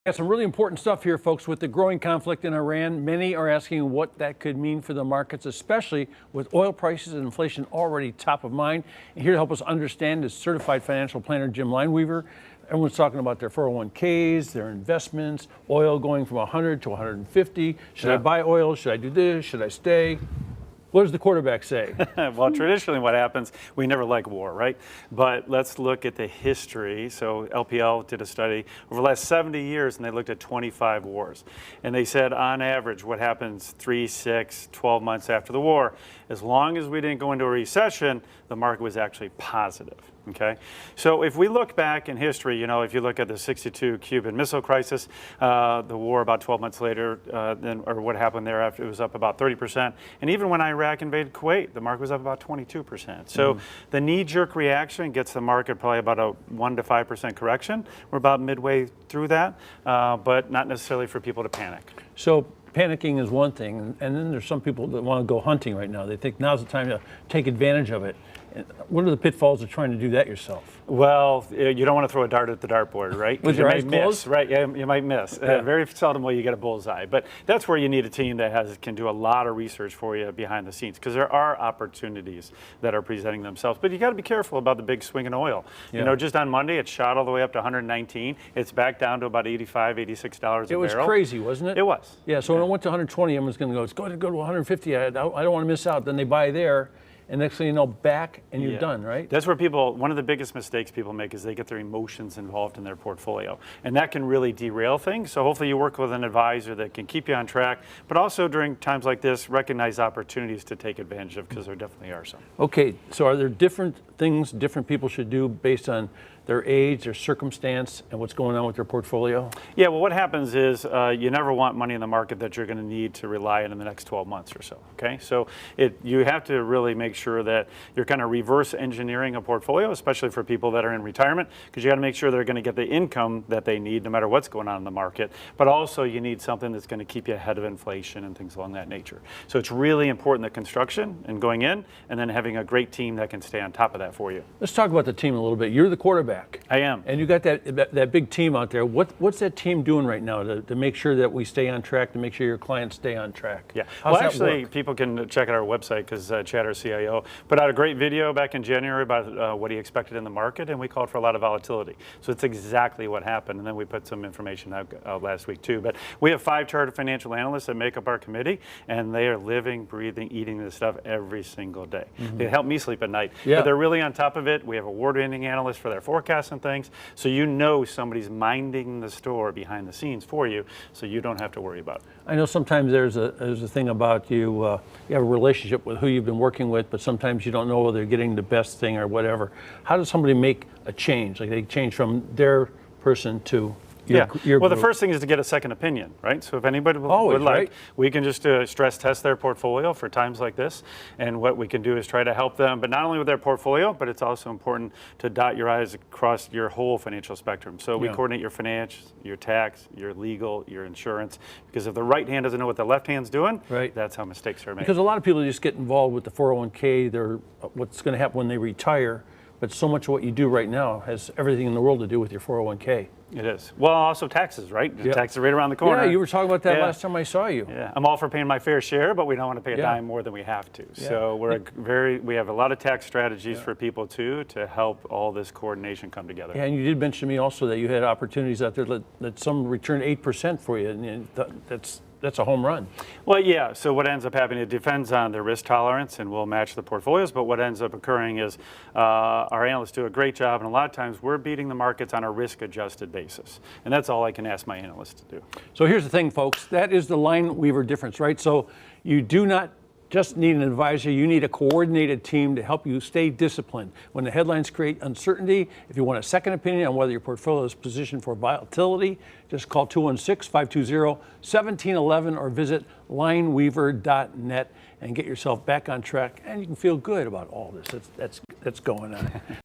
Got some really important stuff here, folks. With the growing conflict in Iran, many are asking what that could mean for the markets, especially with oil prices and inflation already top of mind. And here to help us understand is certified financial planner Jim Lineweaver. Everyone's talking about their 401ks, their investments, oil going from 100 to 150. Should I buy oil? Should I do this? Should I stay? What does the quarterback say? Well, traditionally what happens, we never like war, right? But let's look at the history. So LPL did a study over the last 70 years, and they looked at 25 wars. And they said, on average, what happens 3, 6, 12 months after the war, as long as we didn't go into a recession, the market was actually positive. Okay, so if we look back in history, if you look at the 62 Cuban Missile Crisis, the war about 12 months later, or what happened thereafter, it was up about 30%. And even when Iraq invaded Kuwait, the market was up about 22%. So the knee-jerk reaction gets the market probably about a 1 to 5% correction. We're about midway through that, but not necessarily for people to panic. So panicking is one thing, and then there's some people that want to go hunting right now. They think now's the time to take advantage of it. What are the pitfalls of trying to do that yourself? Well, you don't want to throw a dart at the dartboard, right? With your eyes closed? Miss, right? Yeah, you might miss. Yeah. Very seldom will you get a bullseye, but that's where you need a team that can do a lot of research for you behind the scenes, because there are opportunities that are presenting themselves. But you got to be careful about the big swing in oil. Yeah. Just on Monday, it shot all the way up to 119. It's back down to about $85, $86 a barrel. It was crazy, wasn't it? It was. Yeah. So when it went to 120, everyone's going to go. It's going to go to 150. I don't want to miss out. Then they buy there. And next thing you know, back and you're done, right? That's where one of the biggest mistakes people make is they get their emotions involved in their portfolio. And that can really derail things. So hopefully you work with an advisor that can keep you on track, but also during times like this, recognize opportunities to take advantage of, because there definitely are some. Okay, so are there different things different people should do based on their age, their circumstance, and what's going on with their portfolio? Yeah, well, what happens is you never want money in the market that you're going to need to rely on in the next 12 months or so, okay? So you have to really make sure that you're kind of reverse engineering a portfolio, especially for people that are in retirement, because you got to make sure they're going to get the income that they need no matter what's going on in the market, but also you need something that's going to keep you ahead of inflation and things along that nature. So it's really important that construction and going in, and then having a great team that can stay on top of that for you. Let's talk about the team a little bit. You're the quarterback. I am. And you got that big team out there. What's that team doing right now to make sure that we stay on track, to make sure your clients stay on track? Yeah. How's well, that actually, work? people can check out our website, because Chad, our CIO, put out a great video back in January about what he expected in the market, and we called for a lot of volatility. So it's exactly what happened. And then we put some information out last week too. But we have 5 chartered financial analysts that make up our committee, and they are living, breathing, eating this stuff every single day. They help me sleep at night. Yeah. But they're really on top of it. We have award-winning analysts for their forecasts and things. So somebody's minding the store behind the scenes for you, so you don't have to worry about it. I know sometimes there's a thing about you have a relationship with who you've been working with, but sometimes you don't know whether they're getting the best thing or whatever. How does somebody make a change? Like they change from their person to your well, the group? first thing is to get a second opinion, right? So if anybody would like, right? we can just stress test their portfolio for times like this. And what we can do is try to help them, but not only with their portfolio, but it's also important to dot your I's across your whole financial spectrum. So we coordinate your finance, your tax, your legal, your insurance, because if the right hand doesn't know what the left hand's doing, that's how mistakes are made. Because a lot of people just get involved with the 401k, what's going to happen when they retire, but so much of what you do right now has everything in the world to do with your 401k. It is. Well, also taxes, right? The taxes are right around the corner. Yeah, you were talking about that last time I saw you. Yeah, I'm all for paying my fair share, but we don't want to pay a dime more than we have to. So we have a lot of tax strategies for people too, to help all this coordination come together. Yeah, and you did mention to me also that you had opportunities out there that some returned 8% for you, and that's a home run. Well, yeah, so what ends up happening, it depends on their risk tolerance, and we'll match the portfolios, but what ends up occurring is our analysts do a great job, and a lot of times we're beating the markets on a risk-adjusted basis, and that's all I can ask my analysts to do. So here's the thing, folks, that is the Lineweaver difference, right? So you do not just need an advisor, you need a coordinated team to help you stay disciplined. When the headlines create uncertainty, if you want a second opinion on whether your portfolio is positioned for volatility, just call 216-520-1711 or visit lineweaver.net and get yourself back on track, and you can feel good about all this that's going on.